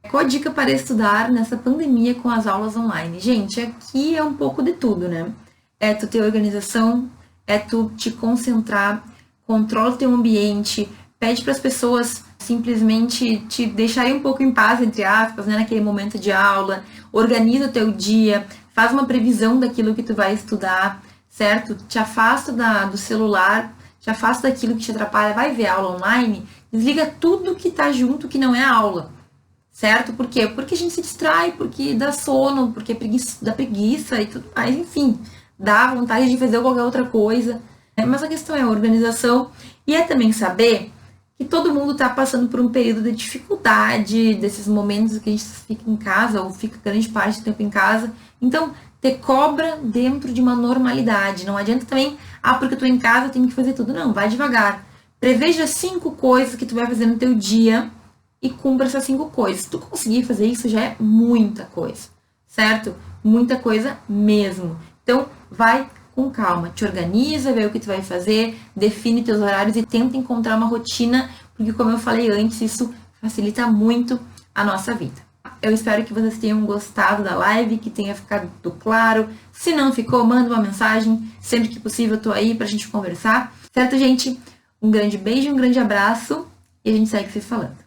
Qual a dica para estudar nessa pandemia com as aulas online? Gente, aqui é um pouco de tudo, né? É tu ter organização, é tu te concentrar, controla o teu ambiente, pede para as pessoas simplesmente te deixarem um pouco em paz, entre aspas, né, naquele momento de aula, organiza o teu dia, faz uma previsão daquilo que tu vai estudar, certo? Te afasta do celular, te afasta daquilo que te atrapalha, vai ver aula online, desliga tudo que tá junto que não é aula, certo? Por quê? Porque a gente se distrai, porque dá sono, porque dá preguiça e tudo mais, enfim, dá vontade de fazer qualquer outra coisa. Mas a questão é a organização e é também saber que todo mundo está passando por um período de dificuldade, desses momentos que a gente fica em casa ou fica grande parte do tempo em casa. Então, te cobra dentro de uma normalidade. Não adianta também, porque eu tô em casa, eu tenho que fazer tudo. Não, vai devagar. Preveja 5 coisas que tu vai fazer no teu dia e cumpra essas 5 coisas. Se tu conseguir fazer isso, já é muita coisa, certo? Muita coisa mesmo. Então, vai com calma, te organiza, vê o que tu vai fazer, define teus horários e tenta encontrar uma rotina, porque como eu falei antes, isso facilita muito a nossa vida. Eu espero que vocês tenham gostado da live, que tenha ficado tudo claro. Se não ficou, manda uma mensagem. Sempre que possível, eu tô aí pra gente conversar. Certo, gente? Um grande beijo, um grande abraço e a gente segue se falando.